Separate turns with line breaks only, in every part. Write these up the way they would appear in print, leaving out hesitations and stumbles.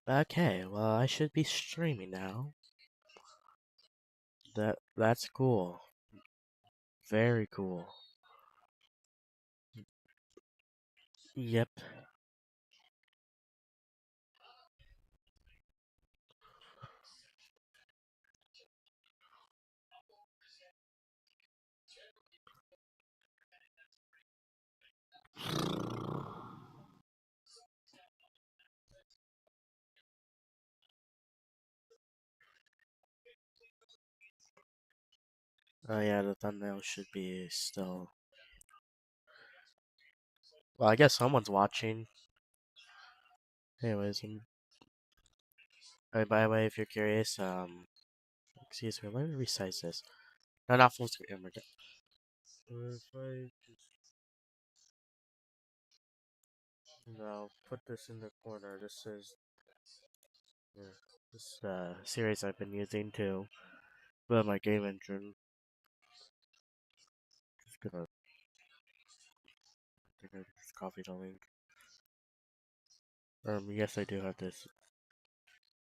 Okay, well, I should be streaming now. That's cool. Very cool. Yep. Oh yeah, the thumbnail should be still. Well, I guess someone's watching. Anyways, by the way, if you're curious, excuse me, let me resize this. No, not full screen. Oh my god. If I put this in the corner, this is this series I've been using to build my game engine. Just gonna, I think I just copied the link. Yes, I do have this.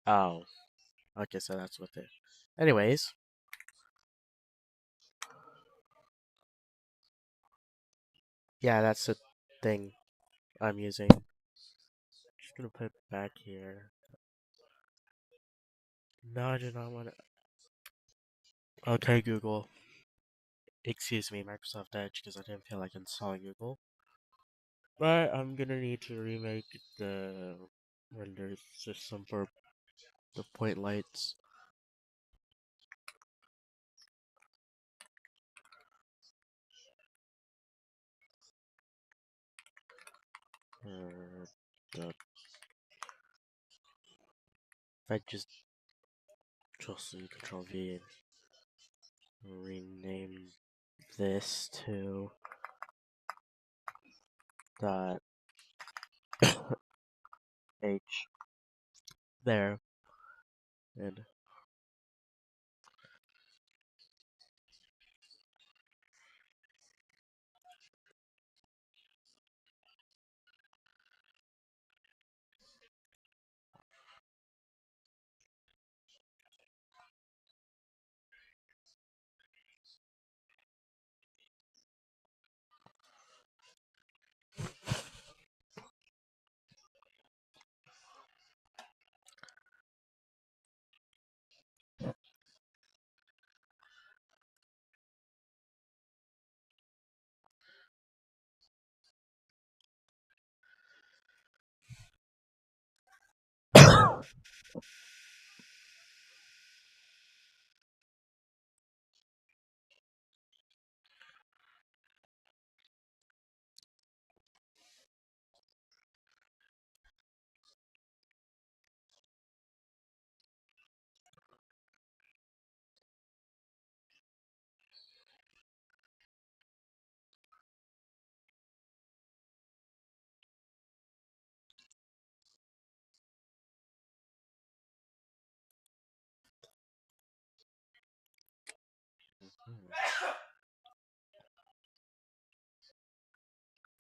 Oh, okay, so that's what it. Anyways, yeah, that's the thing I'm using. Just gonna put it back here. No, I do not want to. Okay, Google. Excuse me, Microsoft Edge, because I didn't feel like installing Google. But I'm gonna need to remake the render system for the point lights. If I just Control V and rename this to dot H there, and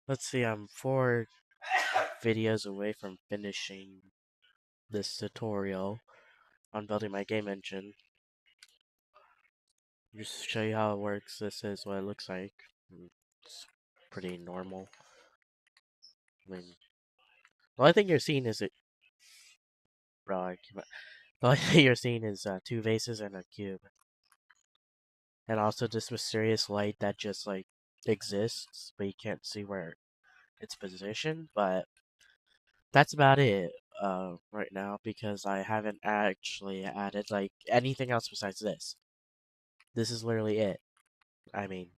let's see, I'm 4 videos away from finishing this tutorial on building my game engine. Just to show you how it works, this is what it looks like. It's pretty normal. I mean, the only thing you're seeing is it, bro. The only thing you're seeing is 2 vases and a cube, and also this mysterious light that just like exists, but you can't see where it's positioned. But that's about it right now because I haven't actually added like anything else besides this. This is literally it. I mean,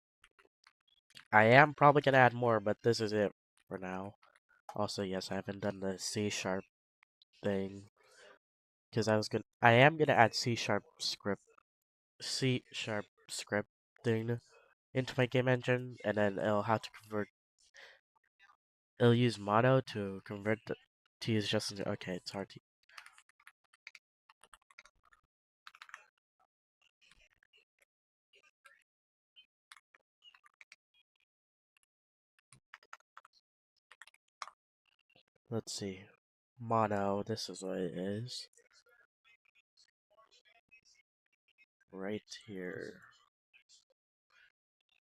I am probably gonna add more, but this is it for now. Also, yes, I haven't done the C sharp thing because I am gonna add C sharp script thing into my game engine, and then it'll have to convert. It'll use Mono to convert to use just. Okay, it's hard to. Let's see. mono. This is what it is. Right here.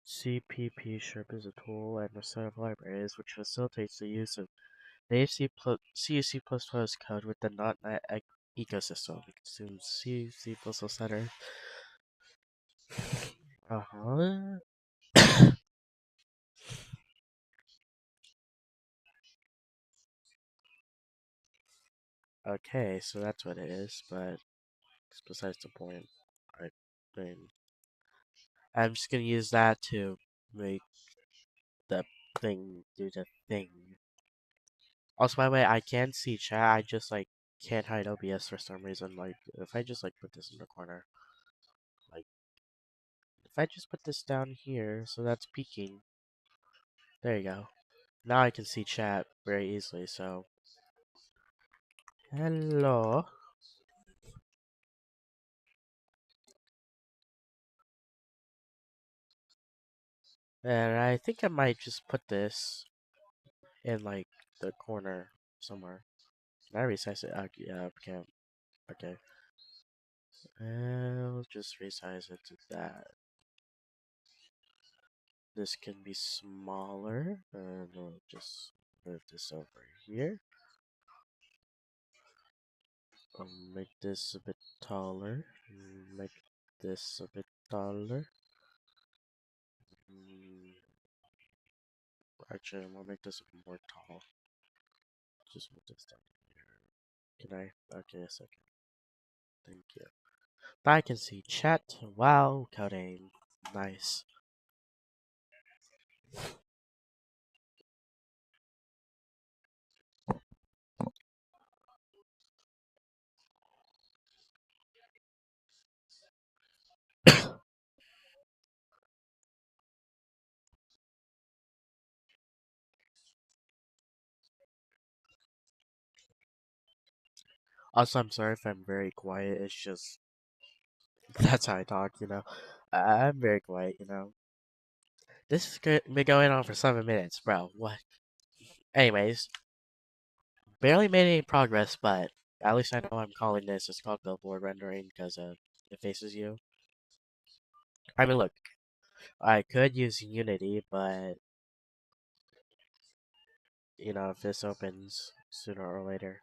CPP Sharp is a tool and a set of libraries which facilitates the use of native C++ code with the .NET ecosystem. It consumes C++ Center. Uh-huh. Okay, so that's what it is, but it's besides the point. I mean, I'm just gonna use that to make the thing do the thing. Also, by the way, I can see chat. I just like can't hide OBS for some reason. Like, if I just like put this in the corner, like if I just put this down here, so that's peeking. There you go. Now I can see chat very easily. So, hello, and I think I might just put this in like the corner somewhere. Can I resize it? Yeah, I can't. Okay. I'll just resize it to that. This can be smaller, and we'll just move this over here. Make this a bit taller. Make this a bit taller. Mm, Actually, I'm gonna make this more tall. Just move this down here. Can I? Okay, a second. Thank you. I can see chat. Wow, coding. Nice. Also, I'm sorry if I'm very quiet. It's just that's how I talk. I'm very quiet. This has been going on for 7 minutes, bro. What? Anyways, barely made any progress, but at least I know I'm calling this. It's called billboard rendering because it faces you. I mean, look, I could use Unity, but if this opens sooner or later.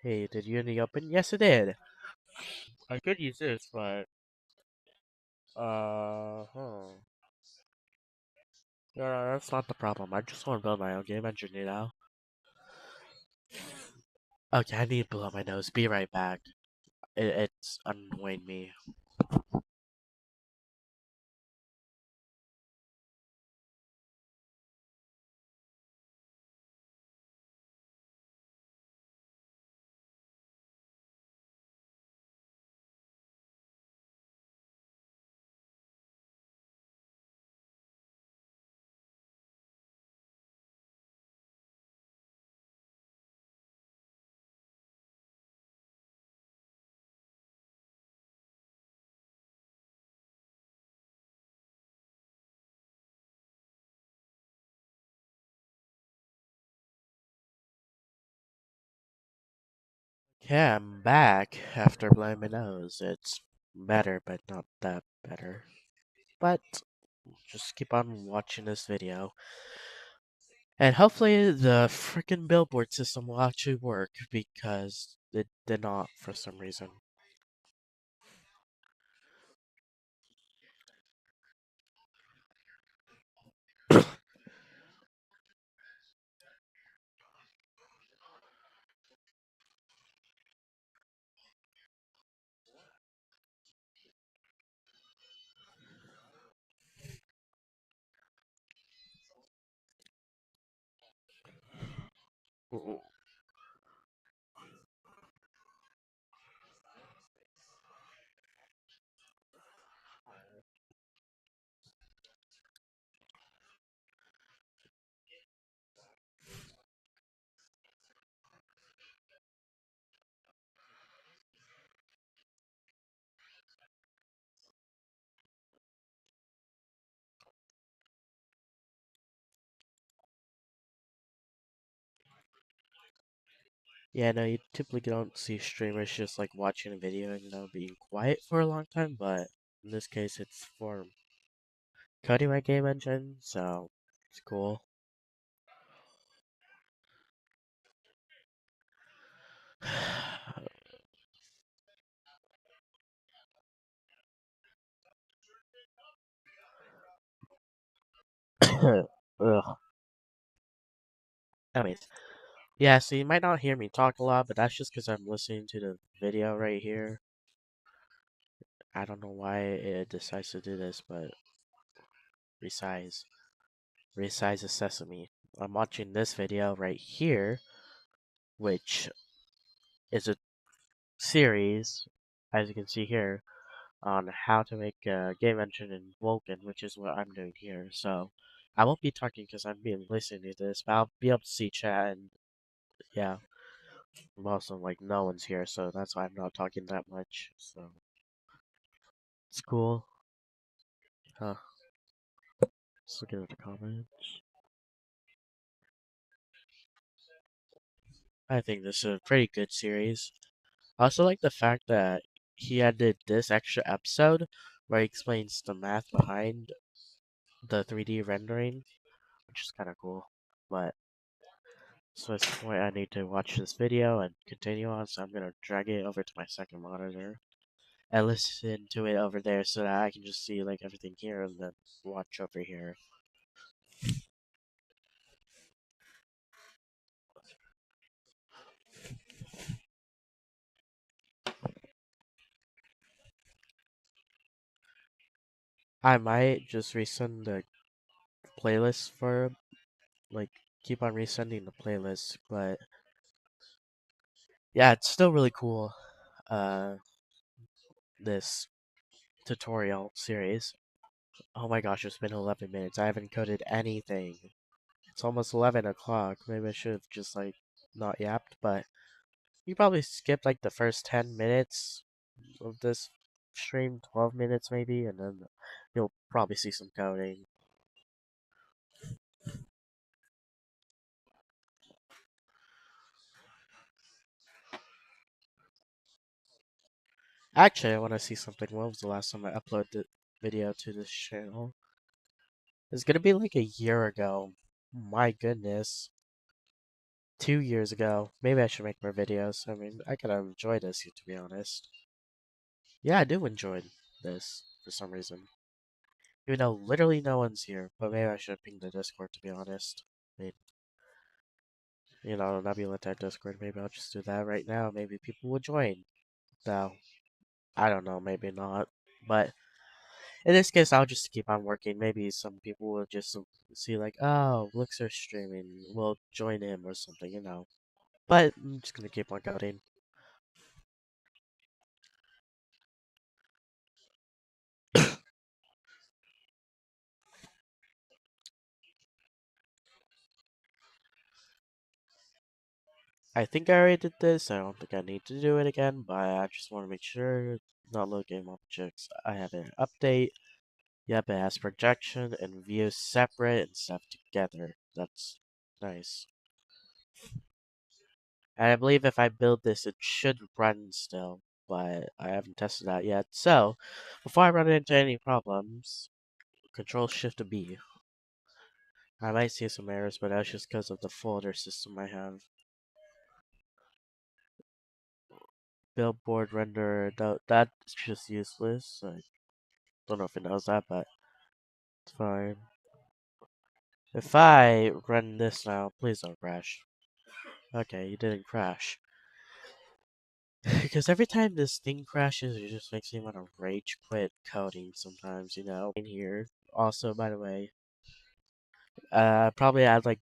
Hey, did Unity open? Yes, it did. I could use this, but huh. No, that's not the problem. I just want to build my own game engine. Okay, I need to blow my nose. Be right back. It's annoying me. Okay, I'm back after blowing my nose. It's better, but not that better. But just keep on watching this video. And hopefully the freaking billboard system will actually work because it did not for some reason. Yeah, no, you typically don't see streamers just like watching a video and being quiet for a long time, but in this case, it's for coding my game engine, so it's cool. Ugh. Anyways, yeah, so you might not hear me talk a lot, but that's just because I'm listening to the video right here. I don't know why it decides to do this, but resize. Resize the sesame. I'm watching this video right here, which is a series, as you can see here, on how to make a game engine in Vulkan, which is what I'm doing here. So I won't be talking because I'm being listening to this, but I'll be able to see chat and yeah. I'm also like no one's here, so that's why I'm not talking that much. So it's cool. Huh. Just looking at the comments. I think this is a pretty good series. I also like the fact that he added this extra episode where he explains the math behind the 3D rendering, which is kind of cool. But so at this point, I need to watch this video and continue on. So I'm gonna drag it over to my second monitor and listen to it over there, so that I can just see like everything here and then watch over here. I might just resend the playlist for like keep on resending the playlist, but yeah, it's still really cool. Uh, this tutorial series. Oh my gosh, it's been 11 minutes. I haven't coded anything. It's almost 11 o'clock. Maybe I should have just like not yapped, but you probably skipped like the first 10 minutes of this stream, 12 minutes maybe, and then you'll probably see some coding. Actually, I want to see something. When was the last time I uploaded the video to this channel? It's gonna be like a year ago. My goodness. 2 years ago. Maybe I should make more videos. I mean, I kind of enjoy this, to be honest. Yeah, I do enjoy this for some reason. Even though literally no one's here, but maybe I should ping the Discord, to be honest. I mean, Nebula Tech Discord, maybe I'll just do that right now. Maybe people will join. Though, I don't know, maybe not. But in this case, I'll just keep on working. Maybe some people will just see, like, oh, Lixer's streaming. We'll join him or something. But I'm just gonna keep on coding. I think I already did this. I don't think I need to do it again, but I just want to make sure. Not load game objects. I have an update. Yep, it has projection and view separate and stuff together. That's nice. And I believe if I build this, it should run still, but I haven't tested that yet. So, before I run into any problems, Control Shift B. I might see some errors, but that's just because of the folder system I have. Billboard render, that's just useless. I don't know if it knows that, but it's fine. If I run this now, please don't crash. Okay, you didn't crash. Because every time this thing crashes, it just makes me want to rage quit coding sometimes. In here, also, by the way, probably add like,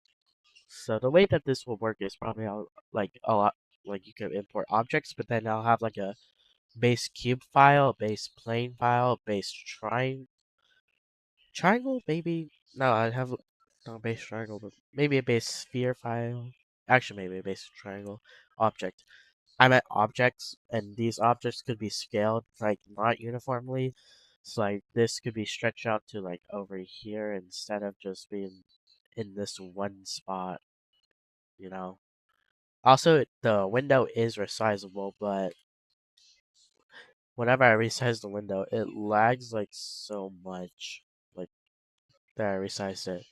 so the way that this will work is probably I'll, like, a lot, like you can import objects, but then I'll have like a base cube file, a base plane file, a base triangle, maybe? No, I'd have not a base triangle, but maybe a base sphere file. Actually, maybe a base triangle object. I meant objects, and these objects could be scaled, like, not uniformly. So, like, this could be stretched out to, like, over here instead of just being in this one spot, you know? Also, the window is resizable, but whenever I resize the window, it lags like so much. Like that I resized it.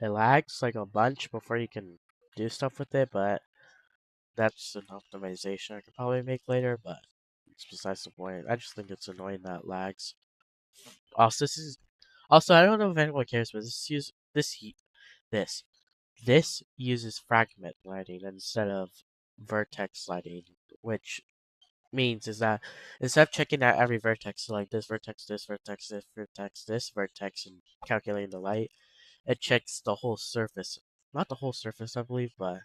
It lags like a bunch before you can do stuff with it, but that's an optimization I could probably make later, but it's besides the point. I just think it's annoying that lags. Also, I don't know if anyone cares, but this this uses fragment lighting instead of vertex lighting, which means is that instead of checking out every vertex, so like this vertex, this vertex, this vertex, this vertex, and calculating the light, it checks the whole surface. Not the whole surface, I believe, but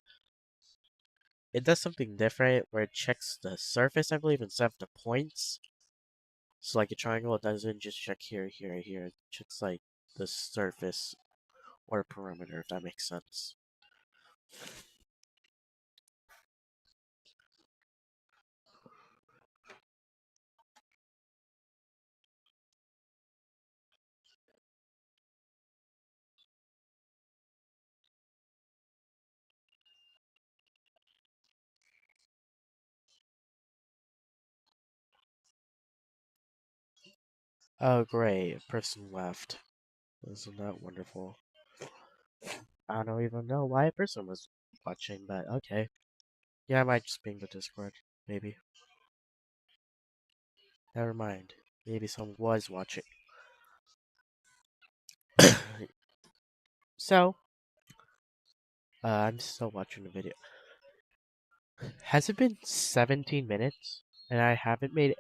it does something different where it checks the surface, I believe, instead of the points. So like a triangle, it doesn't just check here, here, here. It checks like the surface or perimeter, if that makes sense. Oh great, a person left. Isn't that wonderful? I don't even know why a person was watching, but okay. Yeah, I might just be in the Discord. Maybe. Never mind. Maybe someone was watching. So, I'm still watching the video. Has it been 17 minutes? And I haven't made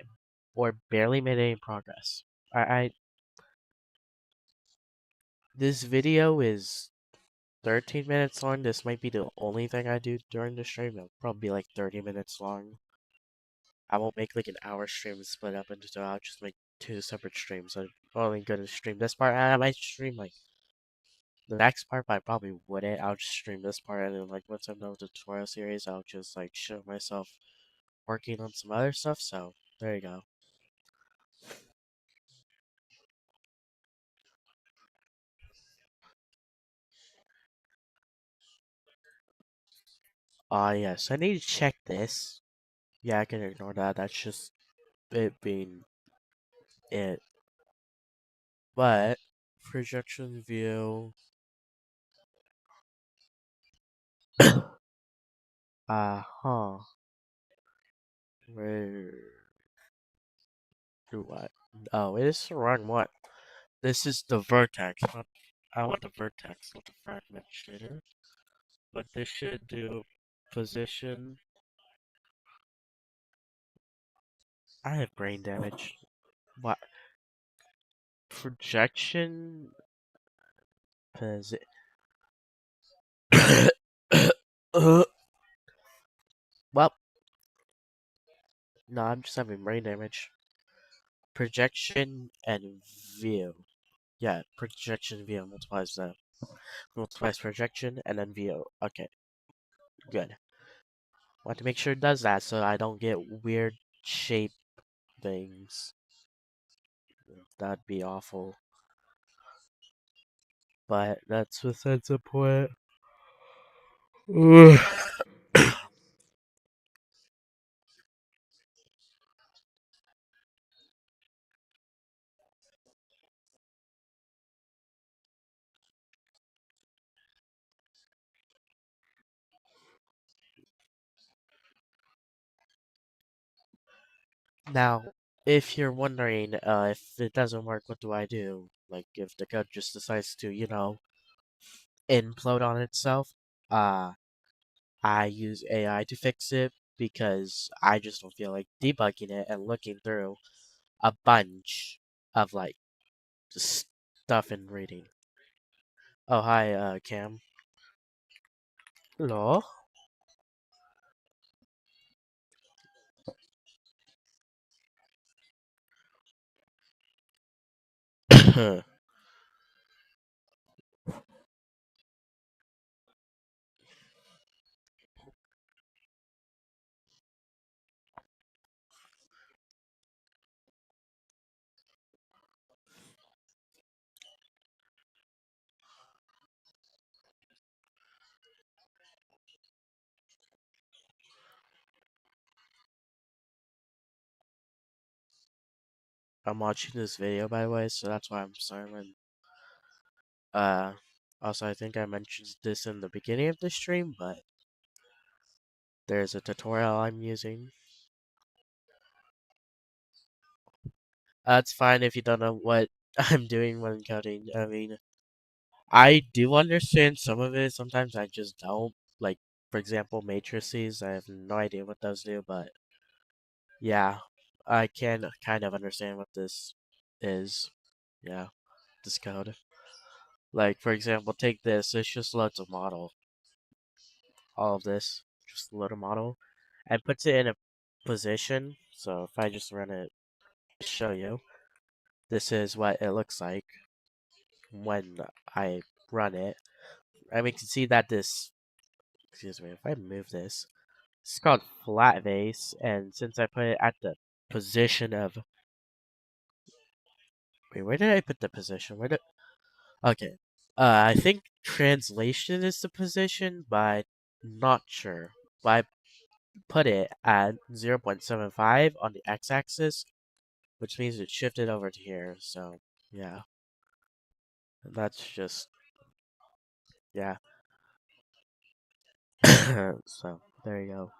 or barely made any progress. I This video is 13 minutes long. This might be the only thing I do during the stream. It'll probably be like 30 minutes long. I won't make like an hour stream split up into two. I'll just make two separate streams. I'm only gonna stream this part. I might stream like the next part, but I probably wouldn't. I'll just stream this part, and then like once I'm done with the tutorial series, I'll just like show myself working on some other stuff. So there you go. Yes, I need to check this. Yeah, I can ignore that. That's just it being it. But projection view. Huh. Where do what? Oh, it is the wrong one. This is the vertex. I want the vertex, not the fragment shader. But this should do position. I have brain damage. What? Projection? Posi- well, no, I'm just having brain damage. Projection and view. Yeah, projection view multiplies projection and then view. Okay, good. Want to make sure it does that so I don't get weird shape things. That'd be awful. But that's besides the point. Now, if you're wondering if it doesn't work, what do I do? Like, if the code just decides to, implode on itself, uh, I use AI to fix it because I just don't feel like debugging it and looking through a bunch of, like, just stuff and reading. Oh, hi, Cam. Hello? I'm watching this video by the way, so that's why I'm silent. Uh, Also, I think I mentioned this in the beginning of the stream, but there's a tutorial I'm using. That's fine if you don't know what I'm doing when coding. I mean, I do understand some of it. Sometimes I just don't. Like, for example, matrices. I have no idea what those do, but yeah, I can kind of understand what this is. Yeah, this code. Like, for example, take this. It's just loads of model. All of this, just load a model, and puts it in a position. So if I just run it, show you, this is what it looks like when I run it. And we can see that this, excuse me, if I move this, it's called flat vase, and since I put it at the position of, wait, where did I put the position? Where did, okay, I think translation is the position, but not sure. But I put it at 0.75 on the x-axis, which means it shifted over to here, so, yeah. That's just, yeah. So, there you go.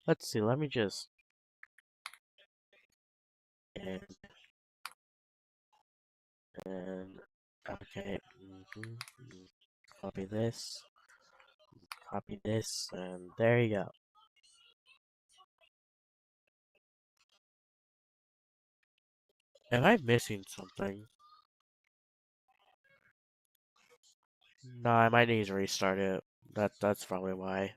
Let's see, let me just, and, and, okay, copy this, and there you go. Am I missing something? No, I might need to restart it. That's probably why.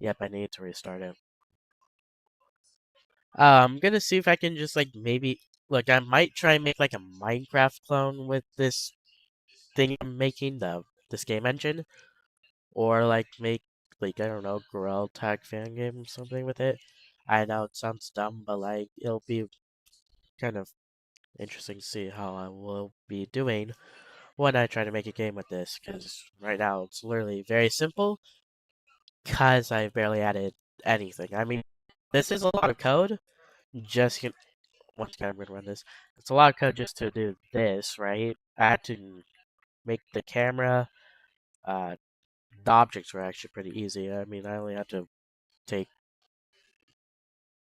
Yep, I need to restart it. I'm gonna see if I can just like maybe look. I might try and make like a Minecraft clone with this thing I'm making, this game engine, or like make like I don't know, Gorilla Tag fan game or something with it. I know it sounds dumb, but like it'll be kind of interesting to see how I will be doing when I try to make a game with this. Because right now it's literally very simple. Because I barely added anything. I mean, this is a lot of code. Just once again, I'm gonna run this. It's a lot of code just to do this, right? I had to make the camera. Uh, the objects were actually pretty easy. I mean, I only had to take.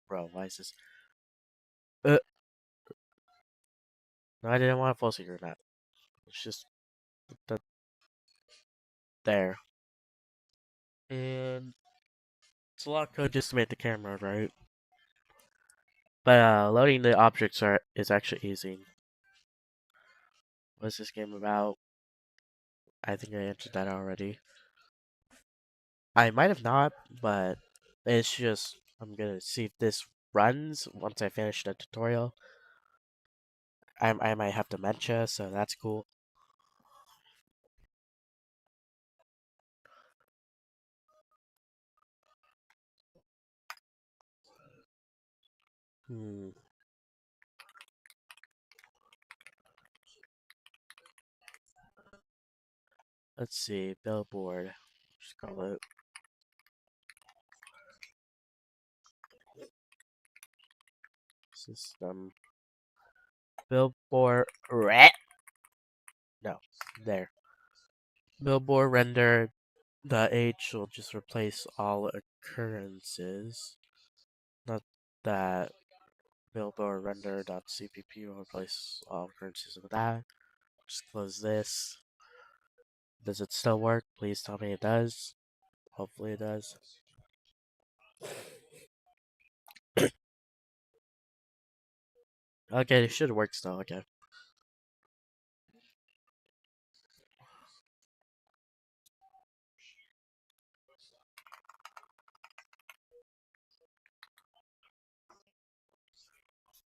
Bro, why is this? Uh, no, I didn't want a full secret map. It's just the, there. And it's a lot of code just to make the camera, right? But loading the objects is actually easy. What's this game about? I think I answered that already. I might have not, but it's just I'm gonna see if this runs once I finish the tutorial. I might have dementia, so that's cool. Hmm. Let's see, billboard. Just call it system billboard. No, there. Billboard render. The H will just replace all occurrences. Not that billboard render.cpp will replace all occurrences with that. Just close this. Does it still work? Please tell me it does. Hopefully it does. Okay, it should work still. Okay.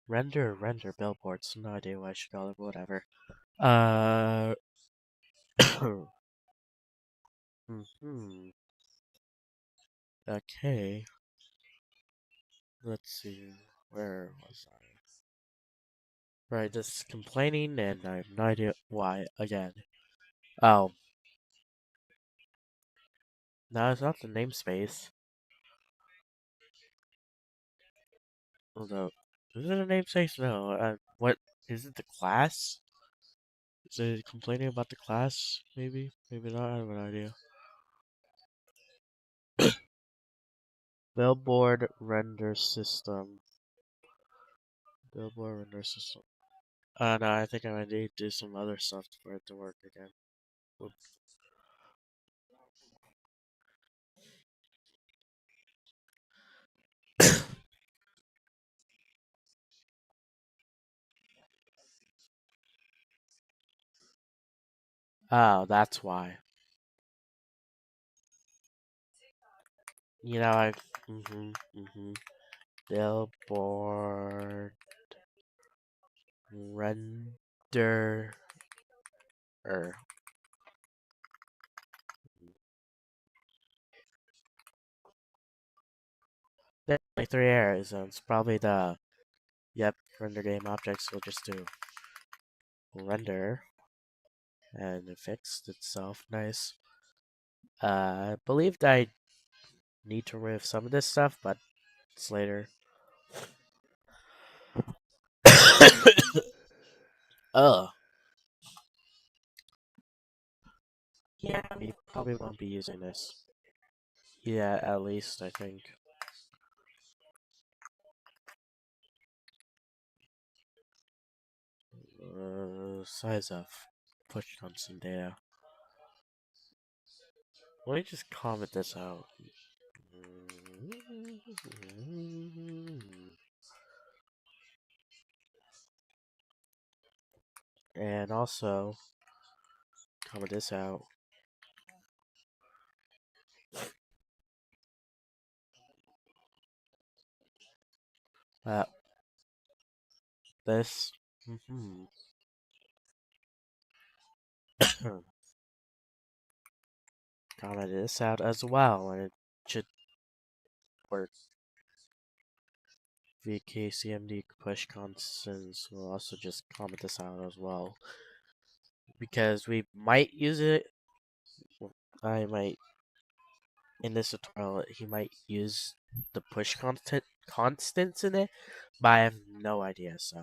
Render billboards. No idea what I should call it, but whatever. Uh. Okay. Let's see. Where was I? Right, just complaining, and I have no idea why again. Oh, no, it's not the namespace. Although, is it a namespace? No. What is it? The class? Is it complaining about the class? Maybe, maybe not. I have no idea. Billboard render system. Billboard render system. No, I think I might need to do some other stuff for it to work again. Whoop. Oh, that's why. You know, I. Billboard render. Definitely three errors. It's probably the. Yep, render game objects will just do render, and it fixed itself. Nice. I believe that I need to remove some of this stuff, but it's later. Ugh. Yeah, we probably won't be using this. Yeah, at least I think. Size of push constant data. Let me just comment this out. And also comment this out. Uh, this. Comment this out as well, and it should work. VKCMD push constants. We'll also just comment this out as well, because we might use it. I might in this tutorial. He might use the push constants in it, but I have no idea. So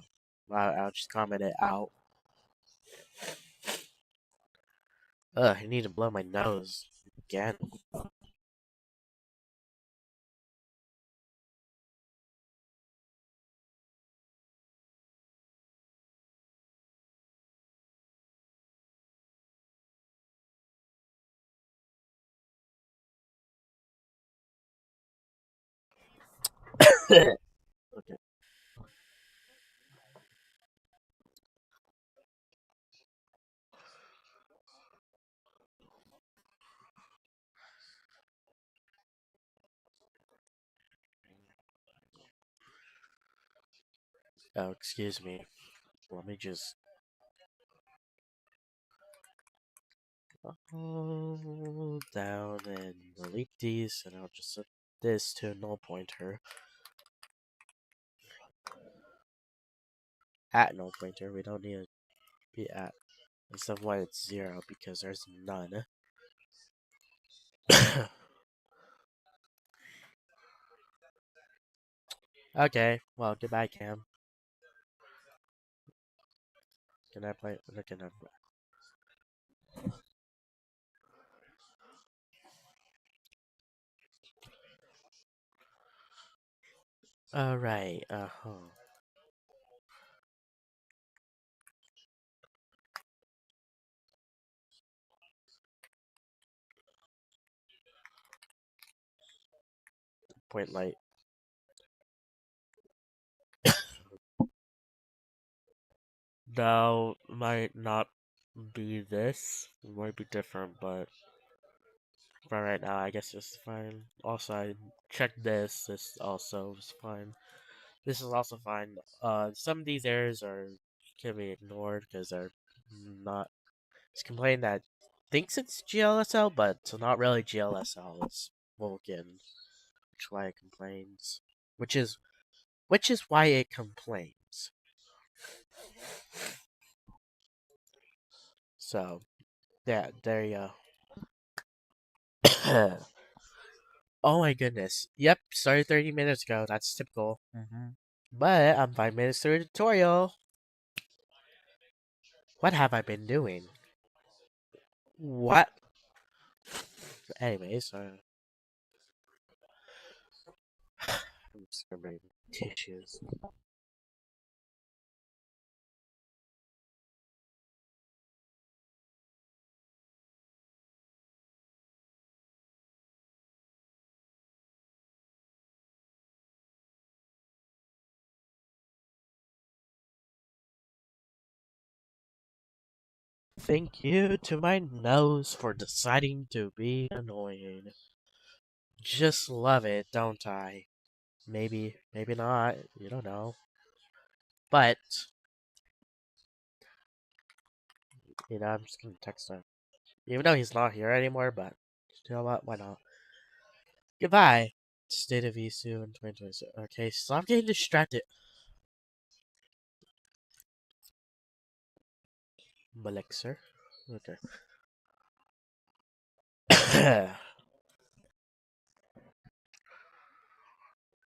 I'll just comment it out. Ugh, I need to blow my nose again. Okay. Oh, excuse me. Let me just. Down and delete these, and I'll just set this to a null pointer. At null pointer, we don't need to be at. Instead of why it's 0 because there's none. Okay, well, goodbye, Cam. Can I play? Can I? Alright, Point light. Now, might not be this. It might be different, but for right now, I guess it's fine. Also, I checked this. This also is fine. This is also fine. Some of these errors can be ignored because they're not. It's complaining that thinks it's GLSL, but it's not really GLSL. It's Vulkan, which is why it complains. Which is why it complains. So, yeah, there you go. Oh my goodness. Yep, started 30 minutes ago. That's typical. But I'm 5 minutes through the tutorial. What have I been doing? What? Anyways, I'm just gonna bring tissues. Thank you to my nose for deciding to be annoying. Just love it, don't I? Maybe, maybe not. You don't know. But, I'm just gonna text him. Even though he's not here anymore, but you know what? Why not? Goodbye. State of ESU in 2026. Okay, stop getting distracted. Malexer. Okay.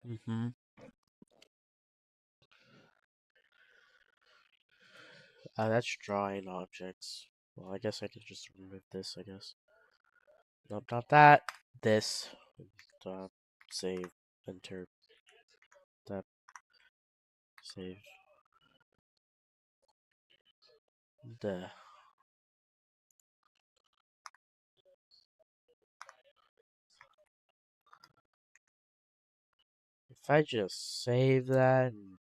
Mm-hmm. That's drawing objects. Well, I guess I could just remove this, I guess. Nope, not that. This. Stop. Save. Enter. Tap. Save. The. If I just save that and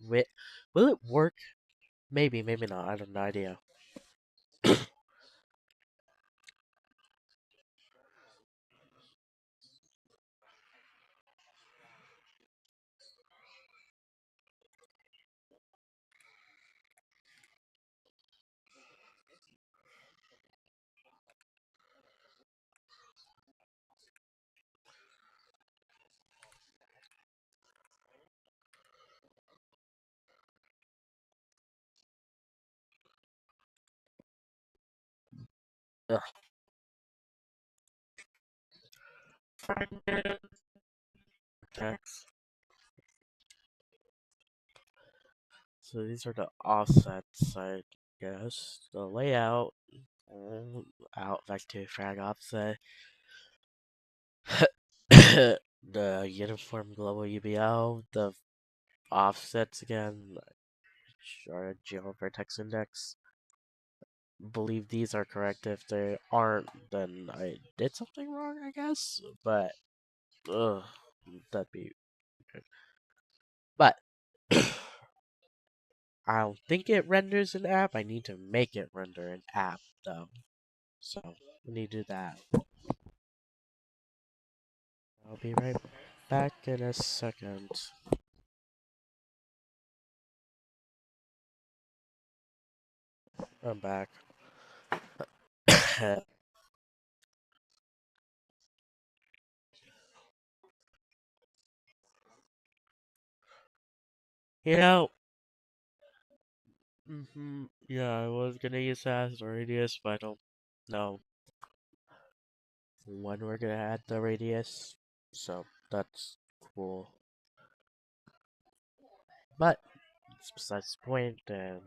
wait, will it work? Maybe, maybe not. I have no idea. Ugh. Text. So these are the offsets, I guess. The layout. Out vector frag offset. The uniform global UBL. The offsets again. Are geovertex index. Believe these are correct. If they aren't, then I did something wrong, I guess. But, ugh, that'd be good. But, I don't think it renders an app. I need to make it render an app, though. So, we need to do that. I'll be right back in a second. I'm back. you know, yeah, I was gonna use that as a radius, but I don't know when we're gonna add the radius. So, that's cool. But, it's besides the point, and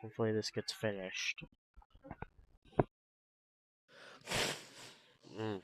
hopefully this gets finished. Mm.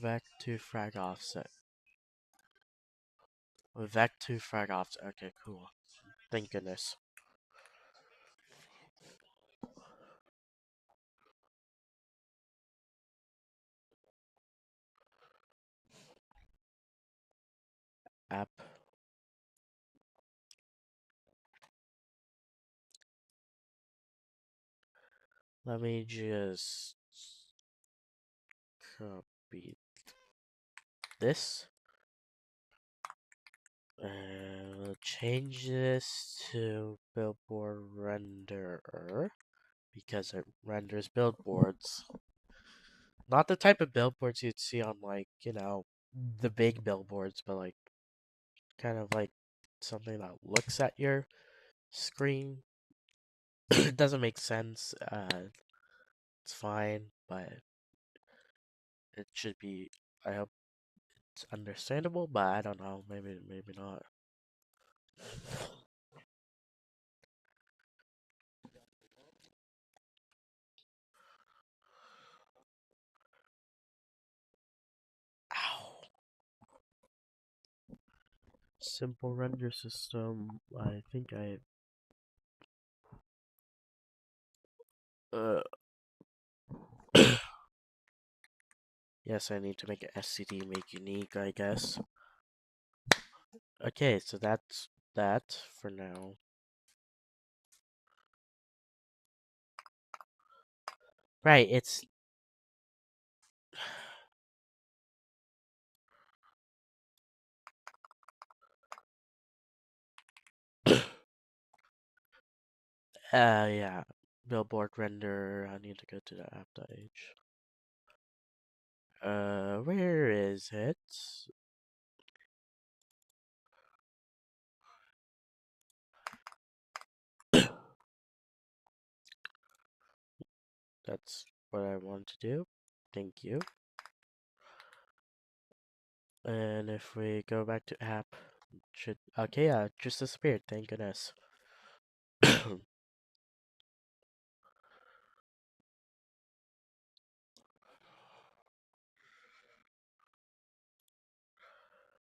Vec2 frag offset. Vec2 frag offset. Okay, cool. Thank goodness. App. Let me just copy this. We'll change this to billboard renderer because it renders billboards. Not the type of billboards you'd see on like, the big billboards, but like kind of like something that looks at your screen. It doesn't make sense. It's fine, but it should be. I hope it's understandable, but I don't know. Maybe not. Ow. Simple render system. I think I. Uh. Yes, I need to make an SCD make unique, I guess. Okay, so that's that for now. Right, it's yeah. Billboard render. I need to go to the app.h. Where is it? That's what I want to do. Thank you. And if we go back to app, should okay, yeah, it just disappeared. Thank goodness.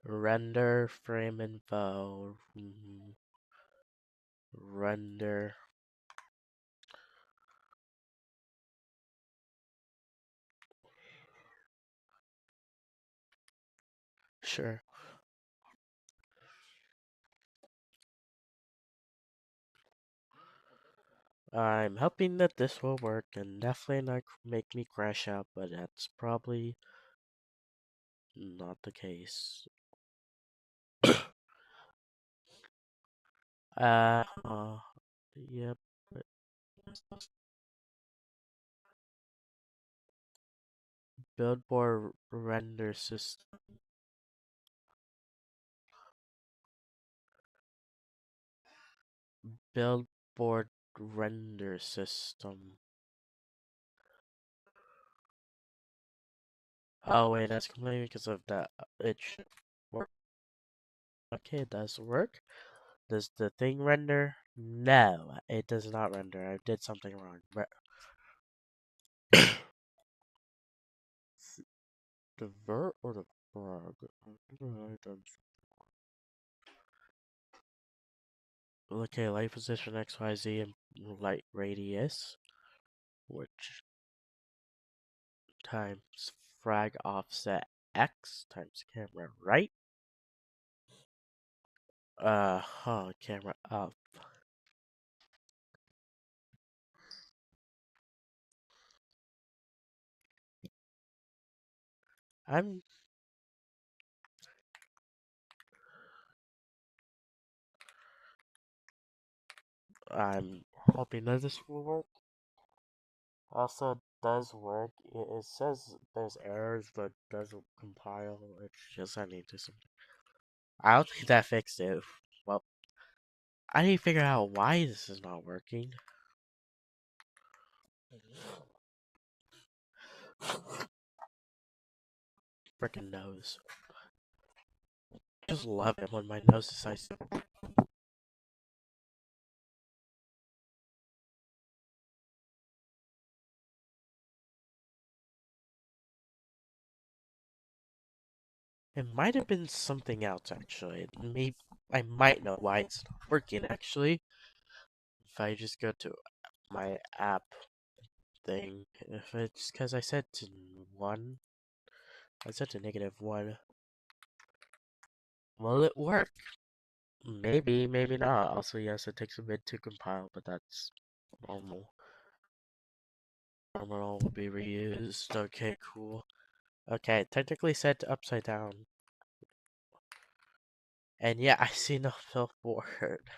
Render frame info. Render. Sure. I'm hoping that this will work and definitely not make me crash out, but that's probably not the case. uh, uh yep. Billboard render system. Billboard render system. Oh wait, that's completely because of that. It should work. Okay, it does work. Does the thing render? No, it does not render. I did something wrong. The vert or the frog? Okay, light position XYZ and light radius, which times frag offset X times camera right. Camera up. I'm I'm hoping that this will work. Also, it does work. It says there's errors, but doesn't compile. It's just I need to something. I don't think that fixed it. Well, I need to figure out why this is not working. Freaking nose. Just love it when my nose decides to. It might have been something else actually. Maybe I might know why it's not working actually. If I just go to my app thing, if it's because I set to 1, I set to -1. Will it work? Maybe, maybe not. Also, yes, it takes a bit to compile, but that's normal. Terminal will be reused. Okay, cool. Okay, technically set to upside down. And yeah, I see no billboard.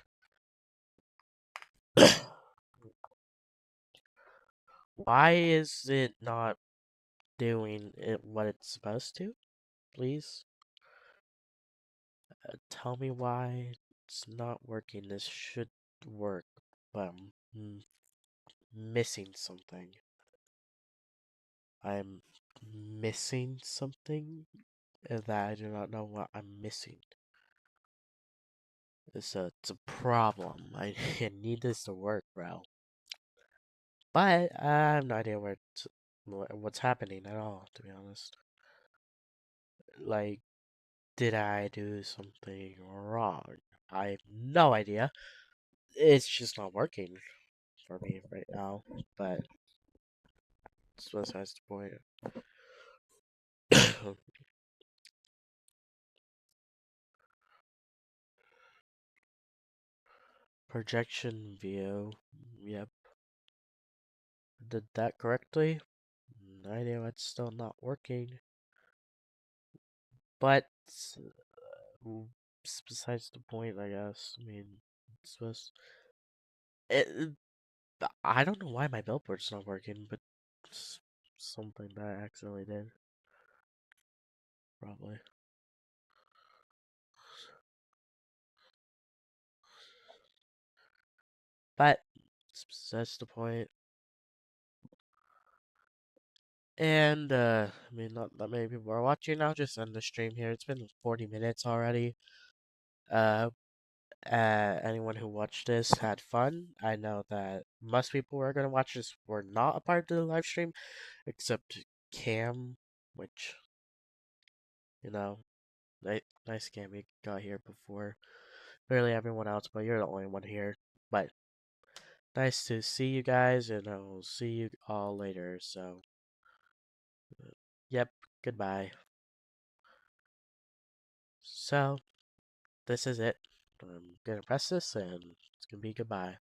Why is it not doing it what it's supposed to? Please? Tell me why it's not working. This should work, but I'm missing something. I'm missing something that I do not know what I'm missing. It's a problem. I need this to work, bro. But I have no idea what's happening at all, to be honest. Like, did I do something wrong? I have no idea. It's just not working for me right now, but it's besides the point. Projection view. Yep. Did that correctly? No idea, it's still not working. But it's besides the point, I guess. I mean, it's supposed. It, I don't know why my billboard's not working, but it's something that I accidentally did. Probably. But that's the point. And I mean, not that many people are watching now. Just end the stream here. It's been 40 minutes already. Uh, anyone who watched this had fun. I know that most people who are gonna watch this were not a part of the live stream, except Cam, which nice Cam you got here before barely everyone else, but you're the only one here. But nice to see you guys, and I'll see you all later. So, yep, goodbye. So, this is it. I'm gonna press this, and it's gonna be goodbye.